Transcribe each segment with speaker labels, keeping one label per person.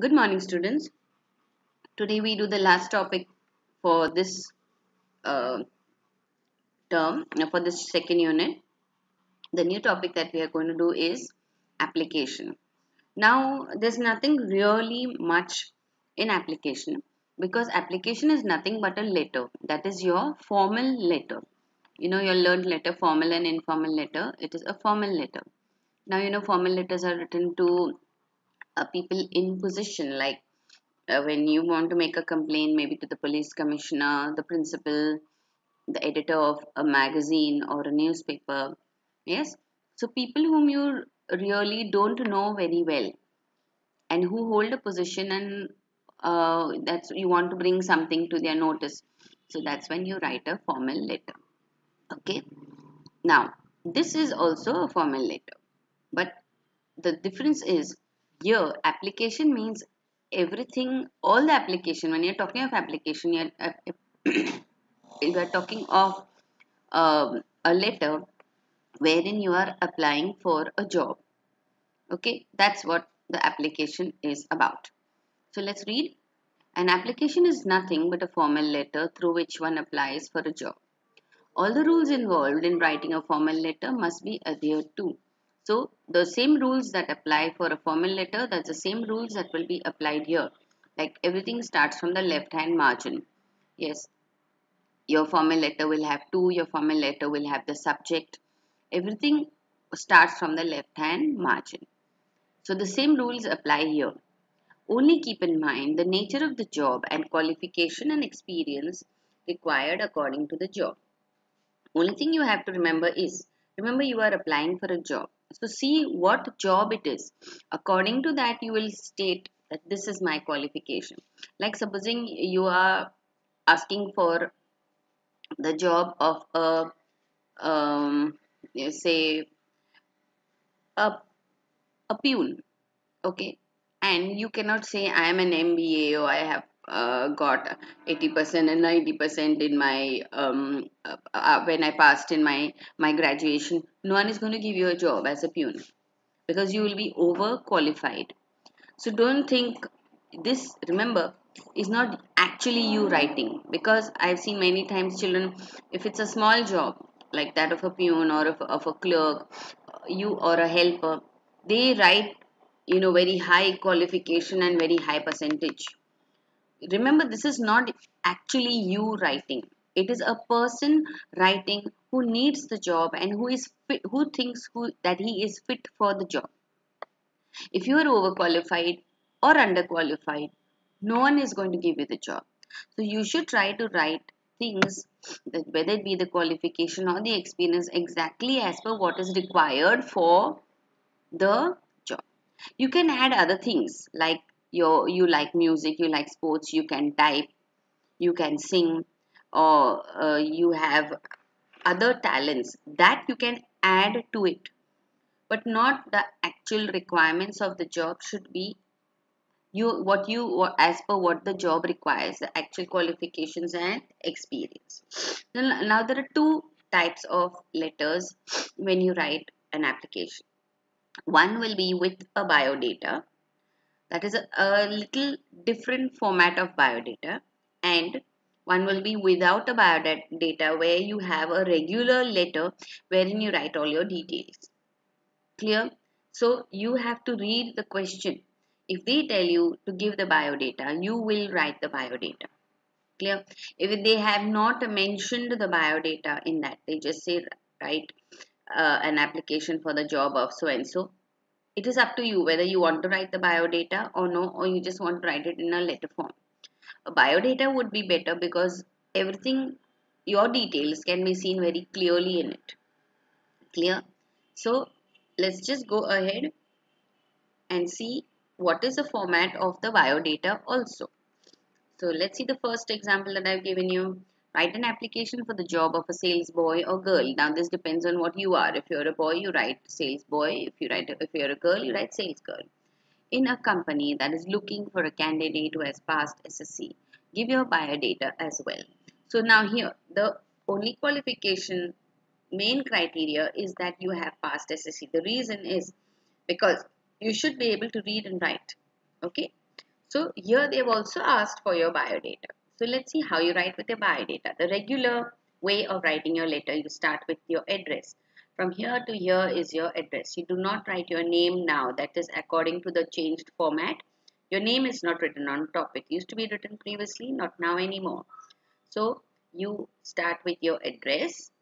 Speaker 1: Good morning, students. Today we do the last topic for this uh, term, for this second unit. The new topic that we are going to do is application. Now, there's nothing really much in application because application is nothing but a letter. That is your formal letter. Your learned letter, formal and informal letter. It is a formal letter. Now, formal letters are written to people in position like when you want to make a complaint maybe to the police commissioner, the principal, the editor of a magazine or a newspaper. Yes, so people whom you really don't know very well and who hold a position, and that's you want to bring something to their notice, so that's when you write a formal letter. Okay, now this is also a formal letter, but the difference is here application means everything, all the application. When you're talking of application, you are talking of a letter wherein you are applying for a job. Okay, that's what the application is about. So let's read. An application is nothing but a formal letter through which one applies for a job. All the rules involved in writing a formal letter must be adhered to. So the same rules that apply for a formal letter, that's the same rules that will be applied here. Like everything starts from the left hand margin. Yes, your formal letter will have to, your formal letter will have the subject. Everything starts from the left hand margin. So the same rules apply here. Only keep in mind the nature of the job and qualification and experience required according to the job. Only thing you have to remember is, remember you are applying for a job. So see what job it is. According to that, you will state that this is my qualification. Like supposing you are asking for the job of a, say, a, a peon. Okay, and you cannot say I am an MBA or I have got 80% and 90% in my when I passed in my graduation. No one is going to give you a job as a peon because you will be overqualified. So don't think this. Remember, is not actually you writing, because I've seen many times children, if it's a small job like that of a peon or of a clerk, you or a helper, they write very high qualification and very high percentage. Remember, this is not actually you writing. It is a person writing who needs the job and who is fit, who thinks that he is fit for the job. If you are overqualified or underqualified, no one is going to give you the job. So you should try to write things that whether it be the qualification or the experience exactly as per what is required for the job. You can add other things like you like music, you like sports, you can type, you can sing, or you have other talents that you can add to it, but not the actual requirements of the job should be as per what the job requires, the actual qualifications and experience. Now there are two types of letters when you write an application. One will be with a biodata, that is a little different format of biodata, and one will be without a biodata where you have a regular letter wherein you write all your details. Clear? So you have to read the question. If they tell you to give the biodata, you will write the biodata. Clear? If they have not mentioned the biodata in that, they just say write an application for the job of so and so. It is up to you whether you want to write the biodata or no, or you just want to write it in a letter form. A biodata would be better because everything, your details can be seen very clearly in it. Clear? So let's just go ahead and see what is the format of the biodata also. So let's see the first example that I've given you. Write an application for the job of a sales boy or girl. Now this depends on what you are. If you're a boy, you write sales boy. If you're a girl, you write sales girl. In a company that is looking for a candidate who has passed SSC, give your biodata as well. So now here, the only qualification main criteria is that you have passed SSC. The reason is because you should be able to read and write. Okay. So here they've also asked for your biodata. So let's see how you write with your biodata. The regular way of writing your letter, you start with your address. From here to here is your address. You do not write your name now. That is according to the changed format. Your name is not written on top. It used to be written previously, not now anymore. So you start with your address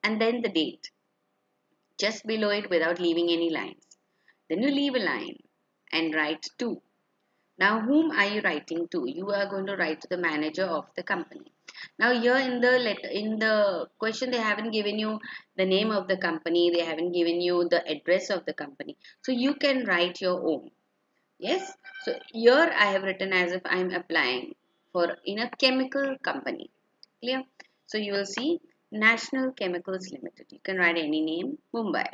Speaker 1: and then the date just below it without leaving any lines. Then you leave a line and write to. Now, whom are you writing to? You are going to write to the manager of the company. Now, here in the letter, in the question, they haven't given you the name of the company. They haven't given you the address of the company. So, you can write your own. Yes. So, here I have written as if I am applying for in a chemical company. Clear? So, you will see National Chemicals Limited. You can write any name, Mumbai.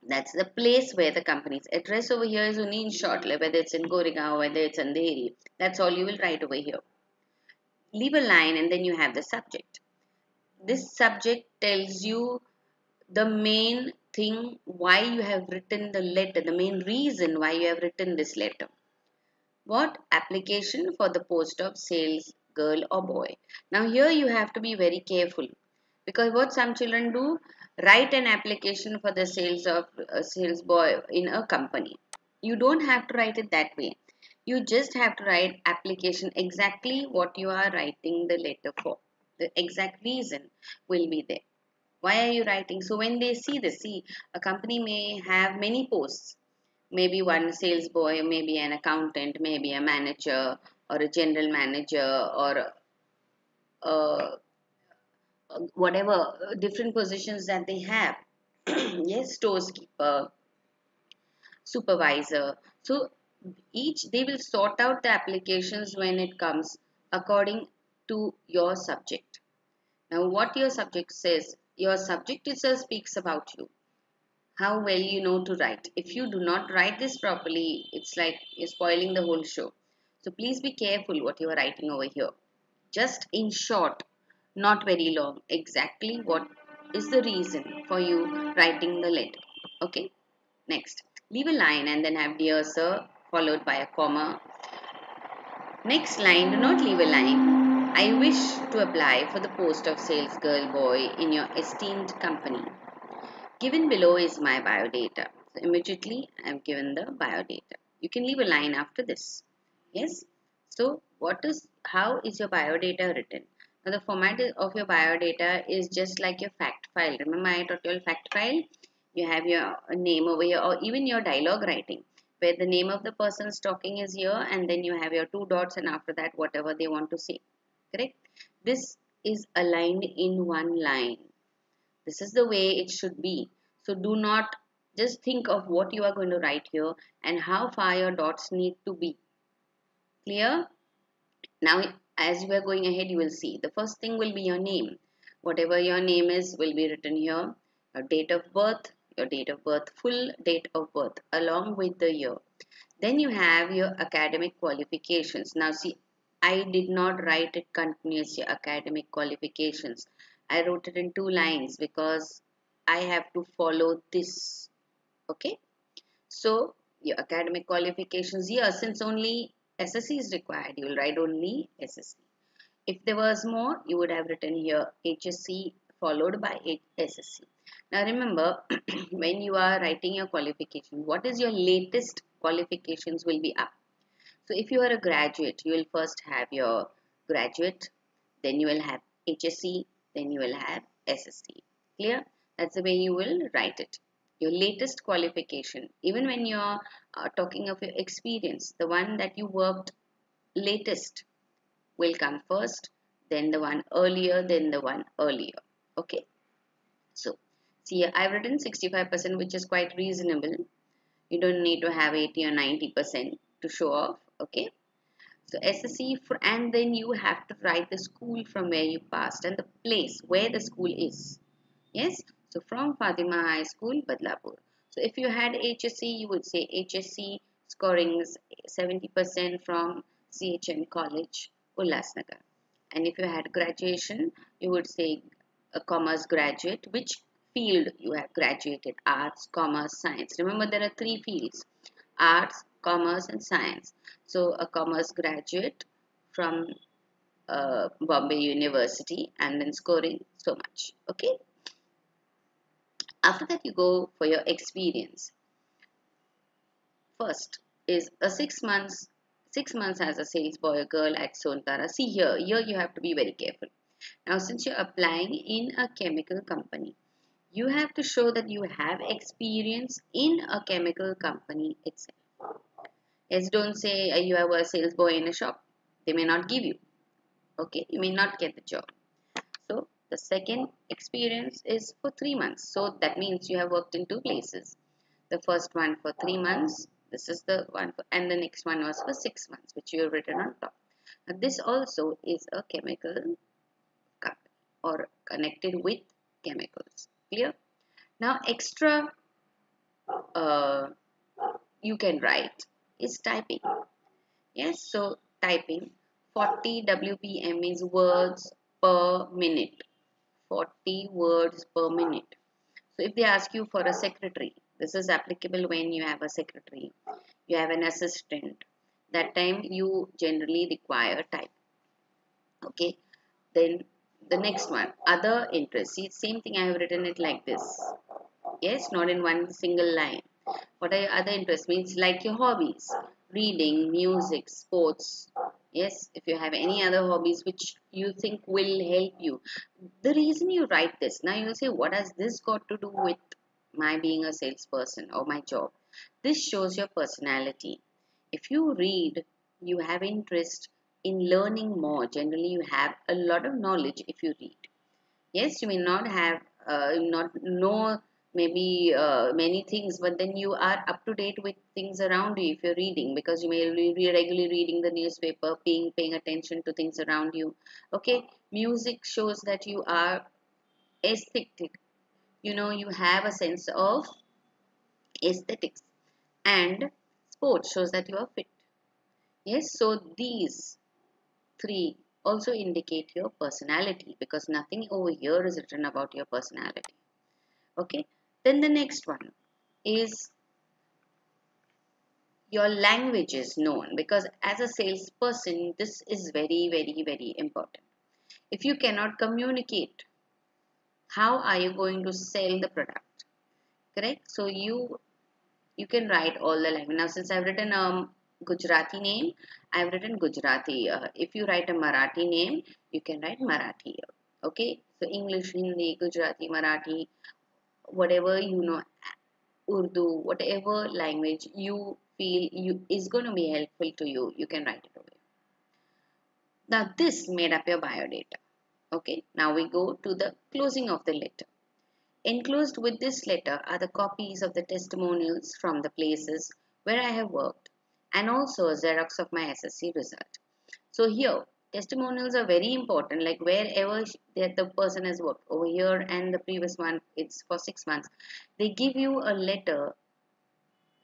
Speaker 1: That's the place where the company's address over here is only in short, like whether it's in Goregaon, whether it's in Andheri. That's all you will write over here. Leave a line and then you have the subject. This subject tells you the main thing why you have written the letter, the main reason why you have written this letter. What? Application for the post of sales girl or boy. Now here you have to be very careful because what some children do, write an application for the sales of a sales boy in a company. You don't have to write it that way. You just have to write application exactly what you are writing the letter for. The exact reason will be there. Why are you writing? So when they see this, see, a company may have many posts. Maybe one sales boy, maybe an accountant, maybe a manager or a general manager or whatever different positions that they have. Yes, stores keeper, supervisor. So each they will sort out the applications when it comes according to your subject. Now what your subject says, your subject itself speaks about you. How well you know to write. If you do not write this properly, it's like you're spoiling the whole show. So please be careful what you are writing over here. Just in short, not very long. Exactly what is the reason for you writing the letter. Okay. Next, leave a line and then have dear sir followed by a comma. Next line, do not leave a line. I wish to apply for the post of sales girl boy in your esteemed company. Given below is my biodata. So immediately I am given the biodata. You can leave a line after this. Yes. So how is your biodata written? Now the format of your biodata is just like your fact file. Remember I taught you all fact file? You have your name over here or even your dialogue writing where the name of the person talking is here and then you have your two dots and after that whatever they want to say. Correct? This is aligned in one line. This is the way it should be. So do not just think of what you are going to write here and how far your dots need to be. Clear? Now, as you are going ahead, you will see the first thing will be your name. Whatever your name is will be written here. Your date of birth, full date of birth along with the year. Then you have your academic qualifications. Now see, I did not write it continuously, academic qualifications. I wrote it in two lines because I have to follow this. Okay. So your academic qualifications here, since only SSC is required, you will write only SSC. If there was more, you would have written here HSC followed by SSC. Now remember, when you are writing your qualification, what is your latest qualifications will be up. So if you are a graduate, you will first have your graduate, then you will have HSC, then you will have SSC. Clear? That's the way you will write it. Your latest qualification, even when you are talking of your experience, the one that you worked latest will come first, then the one earlier, then the one earlier. Okay. So, see, I've written 65%, which is quite reasonable. You don't need to have 80 or 90% to show off. Okay. So, SSC, and then you have to write the school from where you passed and the place where the school is. Yes. So, from Fatima High School, Badlapur. So, if you had HSC, you would say HSC scoring 70% from CHN College, Ulhasnagar. And if you had graduation, you would say a commerce graduate, which field you have graduated, arts, commerce, science. Remember there are three fields, arts, commerce and science. So a commerce graduate from Bombay University and then scoring so much. Okay. After that, you go for your experience. First is a 6 months. 6 months as a sales boy or girl at Sontara. See here you have to be very careful. Now, since you're applying in a chemical company, you have to show that you have experience in a chemical company itself. Yes, don't say you have a sales boy in a shop. They may not give you. Okay, you may not get the job. So the second experience is for 3 months. So that means you have worked in two places. The first one for 3 months. This is the one for, and the next one was for 6 months, which you have written on top. Now this also is a chemical company or connected with chemicals. Clear? Now extra uh, you can write is typing. Yes, so typing 40 WPM is words per minute. 40 words per minute. So if they ask you for a secretary, this is applicable when you have a secretary, you have an assistant. That time you generally require type. Okay. Then the next one, other interests. See, same thing I have written it like this. Yes, not in one single line. What are your other interests? Means like your hobbies, reading, music, sports. Yes, if you have any other hobbies which you think will help you. The reason you write this, now you'll say, what has this got to do with my being a salesperson or my job? This shows your personality. If you read, you have interest in learning more. Generally, you have a lot of knowledge if you read. Yes, you may not have not know maybe many things, but then you are up to date with things around you if you're reading, because you may be regularly reading the newspaper, paying attention to things around you. Okay, music shows that you are aesthetic. You know, you have a sense of aesthetics, and sports shows that you are fit. Yes, so these three also indicate your personality, because nothing over here is written about your personality. Okay, then the next one is your language is known, because as a salesperson this is very important. If you cannot communicate, how are you going to sell the product? Correct. So you can write all the language. Now since I've written Gujarati name, I've written Gujarati. If you write a Marathi name, you can write Marathi. Okay, so English, Hindi, Gujarati, Marathi, whatever you know, Urdu, whatever language you feel you is going to be helpful to you, you can write it over. Now this made up your biodata. Okay, now we go to the closing of the letter. Enclosed with this letter are the copies of the testimonials from the places where I have worked, and also a Xerox of my SSC result. So here, testimonials are very important, like wherever the person has worked. Over here and the previous one, it's for 6 months. They give you a letter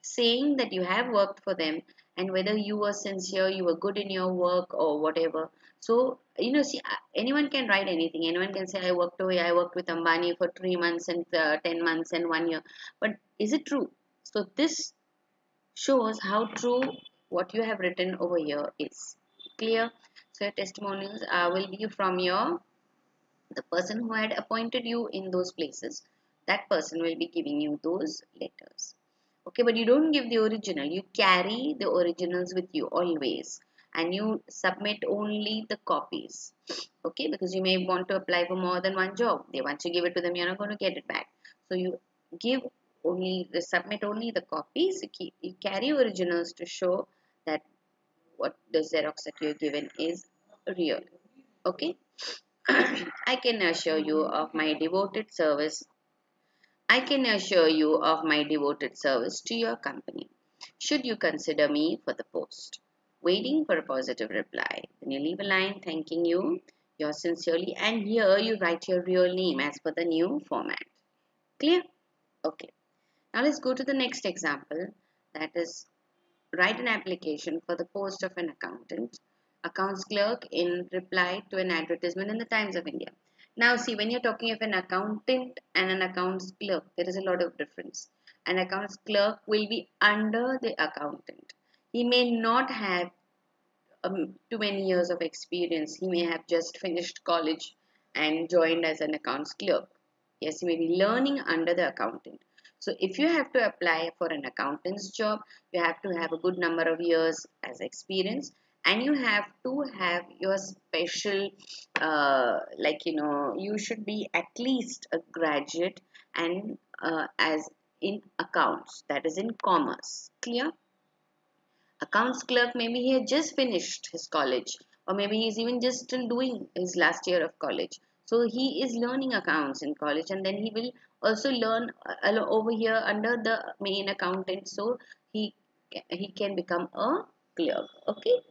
Speaker 1: saying that you have worked for them, and whether you were sincere, you were good in your work or whatever. So see, anyone can write anything. Anyone can say, I worked with Ambani for 3 months and 10 months and 1 year. But is it true? So this shows how true what you have written over here is. Clear? So your testimonials will be from the person who had appointed you in those places. That person will be giving you those letters. Okay, but you don't give the original. You carry the originals with you always, and you submit only the copies. Okay, because you may want to apply for more than one job. Once you give it to them, you're not going to get it back. So you give only submit only the copies. You carry originals to show that what the Xerox that you're given is real. Okay. I can assure you of my devoted service. I can assure you of my devoted service to your company, should you consider me for the post. Waiting for a positive reply. Then you leave a line thanking you, yours sincerely, and here you write your real name as per the new format. Clear? Okay. Now let's go to the next example, that is, write an application for the post of an accounts clerk in reply to an advertisement in the Times of India. Now see, when you're talking of an accountant and an accounts clerk, there is a lot of difference. An accounts clerk will be under the accountant. He may not have too many years of experience. He may have just finished college and joined as an accounts clerk. Yes, he may be learning under the accountant. So if you have to apply for an accountant's job, you have to have a good number of years as experience, and you have to have your special, you should be at least a graduate and as in accounts, that is in commerce. Clear? Accounts clerk, maybe he had just finished his college, or maybe he's even just still doing his last year of college. So he is learning accounts in college, and then he will also learn over here under the main accountant. So he he can become a clerk. Okay,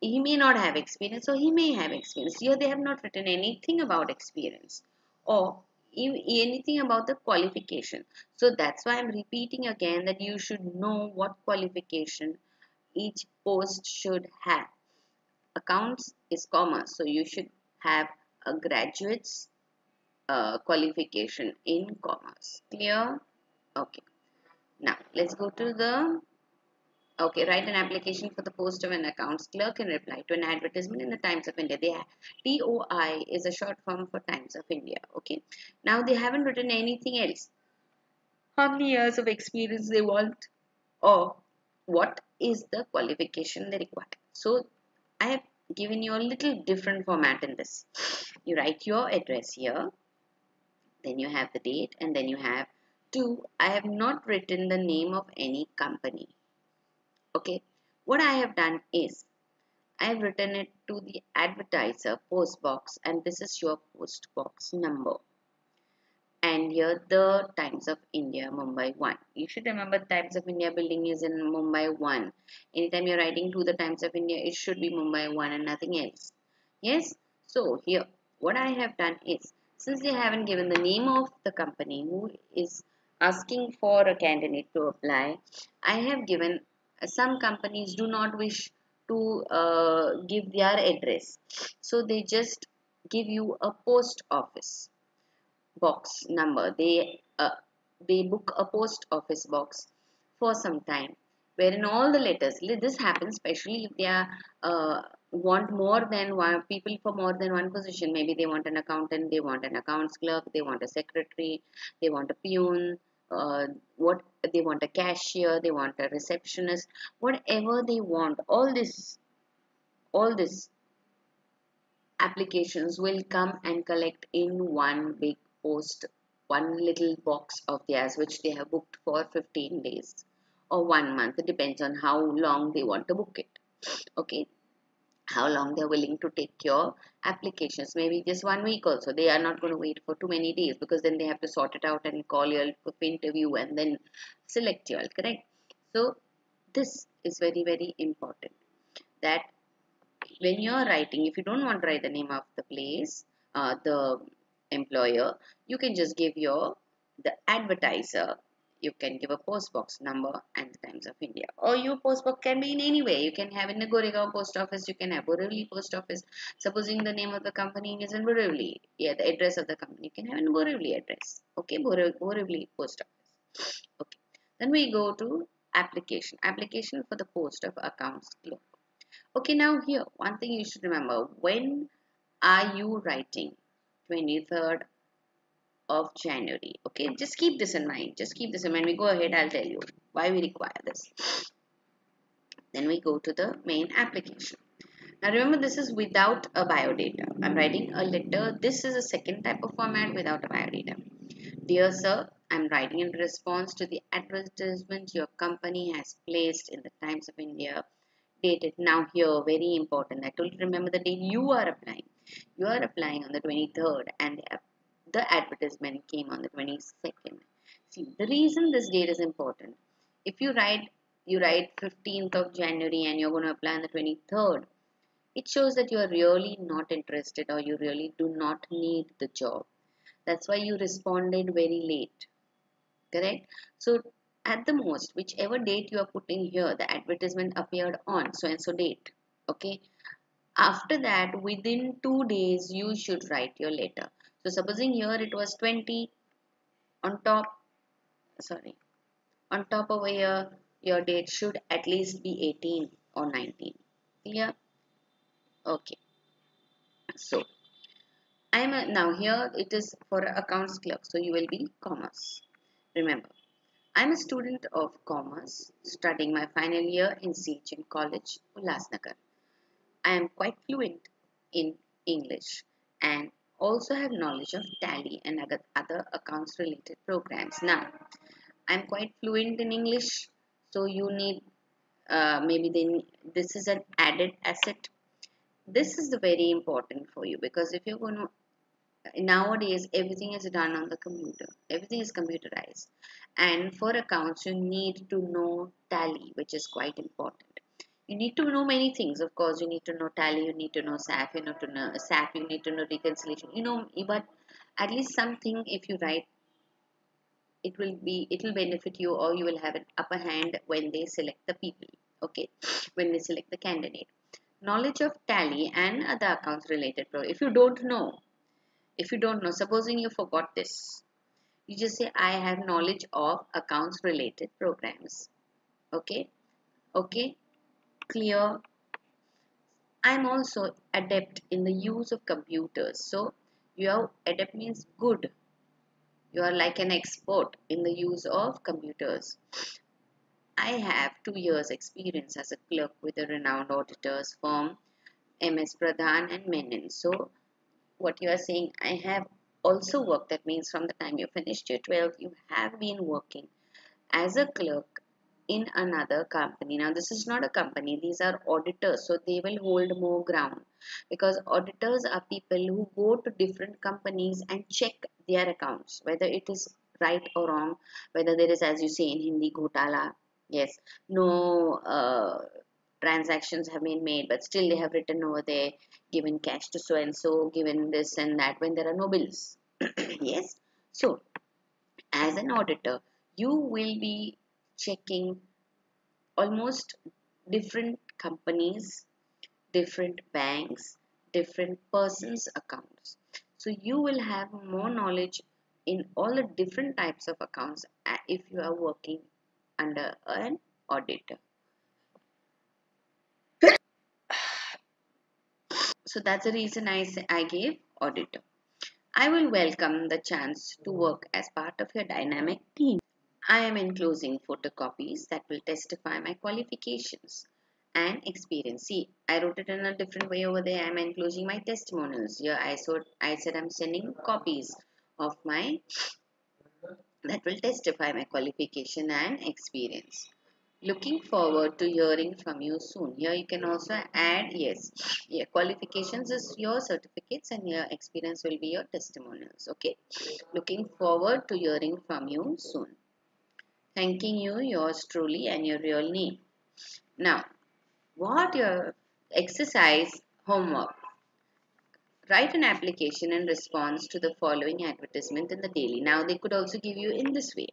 Speaker 1: he may not have experience, or he may have experience. Here they have not written anything about experience or anything about the qualification. So that's why I'm repeating again that you should know what qualification each post should have. Accounts is commerce, so you should have a graduate's qualification in commerce. Clear? Okay. Now let's go to the okay. Write an application for the post of an accounts clerk and reply to an advertisement in the Times of India. TOI is a short form for Times of India. Okay. Now they haven't written anything else. How many years of experience they want, or what is the qualification they require. So I have given you a little different format in this. You write your address here, then you have the date, and then you have I have not written the name of any company. Okay, what I have done is I have written it to the advertiser post box, and this is your post box number. And here the Times of India Mumbai 1. You should remember Times of India building is in Mumbai 1. Anytime you're writing to the Times of India, it should be Mumbai 1 and nothing else. Yes? So here, what I have done is, since they haven't given the name of the company who is asking for a candidate to apply, I have given some companies do not wish to give their address. So they just give you a post office box number. They book a post office box for some time, wherein all the letters, this happens especially if they are want more than one people for more than one position. Maybe they want an accountant, they want an accounts clerk, they want a secretary, they want a peon, what they want, a cashier, they want a receptionist, whatever they want. All this applications will come and collect in one big post, one little box of theirs, which they have booked for 15 days or 1 month. It depends on how long they want to book it. Okay, how long they're willing to take your applications. Maybe just 1 week also. They are not going to wait for too many days, because then they have to sort it out and call you for interview and then select you all. Correct? So this is very, very important, that when you're writing, if you don't want to write the name of the place, the employer, you can just give the advertiser, you can give a post box number and the Times of India. Or your post box can be in any way. You can have in the Goregaon post office, you can have Borivali post office. Supposing the name of the company is in Borivali, yeah, the address of the company, you can have in Borivali address. Okay, Borivali post office. Okay, then we go to application. Application for the post of accounts clerk. Okay, now here, one thing you should remember, when are you writing? 23rd of January. Okay, just keep this in mind. Just keep this in mind. We go ahead, I'll tell you why we require this. Then we go to the main application. Now remember, this is without a biodata. I'm writing a letter. This is a second type of format without a biodata. Dear sir, I'm writing in response to the advertisement your company has placed in the Times of India, dated now here, very important. I told you, remember the date you are applying. You are applying on the 23rd, and the advertisement came on the 22nd. See, the reason this date is important, if you write 15th of January and you're going to apply on the 23rd, it shows that you are really not interested, or you really do not need the job. That's why you responded very late. Correct? So at the most, whichever date you are putting here, the advertisement appeared on so and so date. Okay. After that, within 2 days, you should write your letter. So supposing here it was 20 on top, sorry, on top over here, your date should at least be 18 or 19. Clear? Okay. So now here it is for accounts clerk. So you will be commerce. Remember, I'm a student of commerce studying my final year in CHM College, Ulhasnagar. I am quite fluent in English and also have knowledge of Tally and other accounts related programs. Now, I'm quite fluent in English, so you need maybe then this is an added asset. This is the very important for you because if you're going to nowadays everything is done on the computer, everything is computerized, and for accounts you need to know Tally, which is quite important. You need to know many things. Of course, you need to know Tally, you need to know SAP, you need to know SAP, you need to know reconciliation, but at least something if you write, it will benefit you, or you will have an upper hand when they select the people. Okay, when they select the candidate. Knowledge of Tally and other accounts related if you don't know, supposing you forgot this, you just say I have knowledge of accounts related programs. Okay, okay, clear. I'm also adept in the use of computers. So your adept means good. You are like an expert in the use of computers. I have 2 years experience as a clerk with a renowned auditors firm, MS Pradhan and Menon. So what you are saying, I have also worked. That means from the time you finished your 12th, you have been working as a clerk in another company. Now, this is not a company, these are auditors, so they will hold more ground because auditors are people who go to different companies and check their accounts, whether it is right or wrong, whether there is, as you say in Hindi, ghotala. Yes, no transactions have been made, but still they have written over there, given cash to so and so, given this and that when there are no bills. Yes, so as an auditor, you will be checking almost different companies, different banks, different persons' accounts. So you will have more knowledge in all the different types of accounts if you are working under an auditor. So that's the reason I gave auditor. I will welcome the chance to work as part of your dynamic team. I am enclosing photocopies that will testify my qualifications and experience. See, I wrote it in a different way over there. I am enclosing my testimonials. Here I said I'm sending copies of my that will testify my qualification and experience. Looking forward to hearing from you soon. Here you can also add, yes, yeah, qualifications is your certificates and your experience will be your testimonials. Okay. Looking forward to hearing from you soon. Thanking you, yours truly, and your real name. Now, what your exercise homework? Write an application in response to the following advertisement in the daily. Now, they could also give you in this way.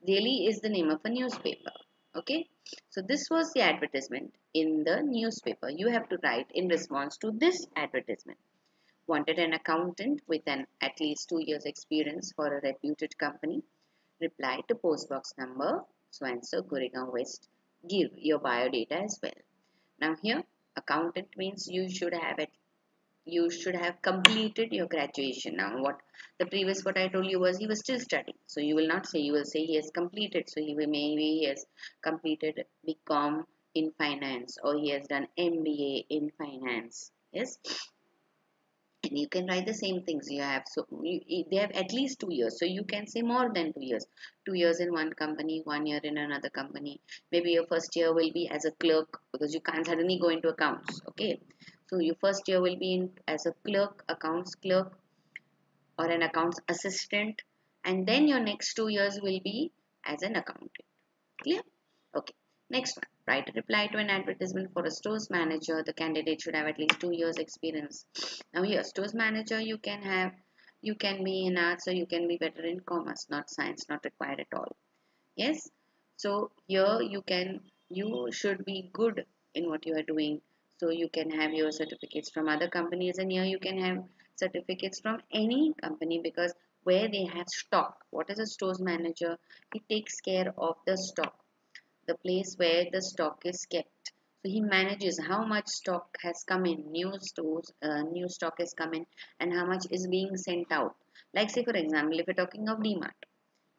Speaker 1: Daily is the name of a newspaper. Okay, so this was the advertisement in the newspaper. You have to write in response to this advertisement. Wanted an accountant with an at least 2 years experience for a reputed company. Reply to postbox number so and so, Goregaon West. Give your biodata as well. Now here, accountant means you should have completed your graduation. Now what I told you was he was still studying. So you will not say, you will say he has completed. So maybe he has completed BCom in finance or he has done MBA in finance. Yes. And you can write the same things you have. So they have at least 2 years. So you can say more than 2 years. 2 years in one company, 1 year in another company. Maybe your first year will be as a clerk because you can't suddenly go into accounts. Okay. So your first year will be as a clerk, accounts clerk or an accounts assistant. And then your next 2 years will be as an accountant. Clear? Okay. Next one. Write a reply to an advertisement for a stores manager. The candidate should have at least 2 years experience. Now here, stores manager you can be in arts or you can be better in commerce, not science, not required at all. Yes. So here you should be good in what you are doing. So you can have your certificates from other companies and here you can have certificates from any company because where they have stock. What is a stores manager? He takes care of the stock. the place where the stock is kept. So he manages how much stock has come in, new stock has come in, and how much is being sent out. Like say for example, if you're talking of DMart,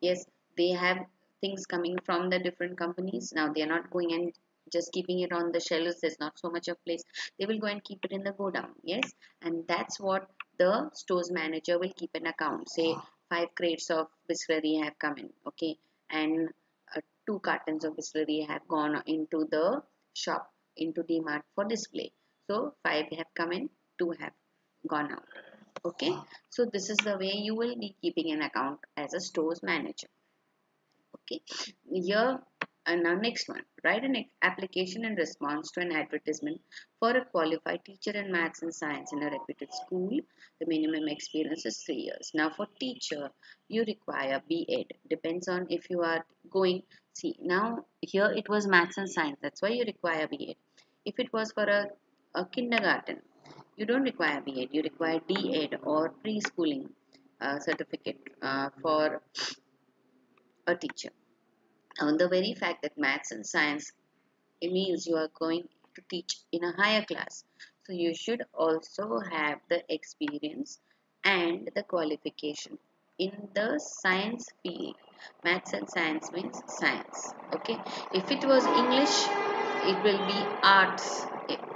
Speaker 1: yes, they have things coming from the different companies. Now they are not going and just keeping it on the shelves. There's not so much of place. They will go and keep it in the go down. Yes, and that's what the stores manager will keep an account. Say 5 crates of Bisleri have come in. Okay, and 2 cartons of Bisleri have gone into the shop, into DMart for display. So 5 have come in, 2 have gone out. Okay, so this is the way you will be keeping an account as a stores manager. Okay, here and now next one, write an application in response to an advertisement for a qualified teacher in maths and science in a reputed school. The minimum experience is 3 years. Now for teacher you require B.Ed. Depends on if you are going, see now here it was maths and science, that's why you require B.Ed. If it was for a kindergarten, you don't require B.Ed, you require D.Ed or preschooling certificate for a teacher. The very fact that maths and science, it means you are going to teach in a higher class. So you should also have the experience and the qualification in the science field. Maths and science means science. Okay. If it was English, it will be arts.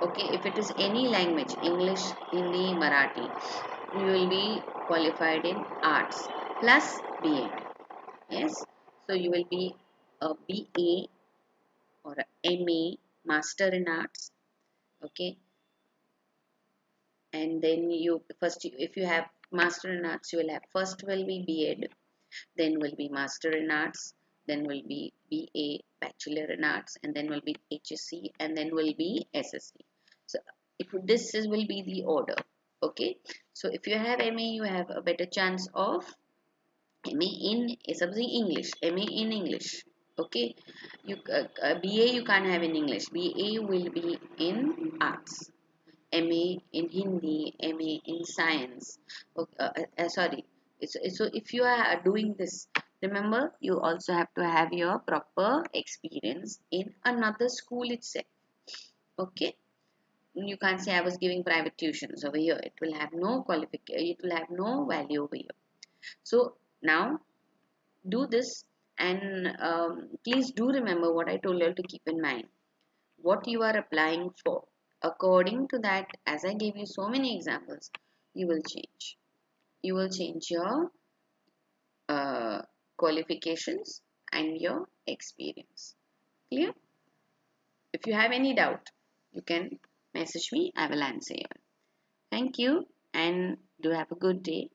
Speaker 1: Okay. If it is any language, English, Hindi, Marathi, you will be qualified in arts plus BA. Yes. So you will be a BA or a MA, Master in Arts. Okay. And then you first, if you have Master in Arts, you will have first will be B.Ed, then will be Master in Arts, then will be BA, Bachelor in Arts, and then will be HSC, and then will be SSC. So this will be the order. Okay. So if you have MA, you have a better chance of MA in something English, MA in English. Okay, BA you can't have in English. BA will be in arts. MA in Hindi, MA in science. Okay, sorry. So if you are doing this, remember you also have to have your proper experience in another school itself. Okay. You can't say I was giving private tuitions over here. It will have no qualification. It will have no value over here. So now do this, and please do remember what I told you to keep in mind. What you are applying for. According to that, as I gave you so many examples, you will change. You will change your qualifications and your experience. Clear? If you have any doubt, you can message me. I will answer you. Thank you and do have a good day.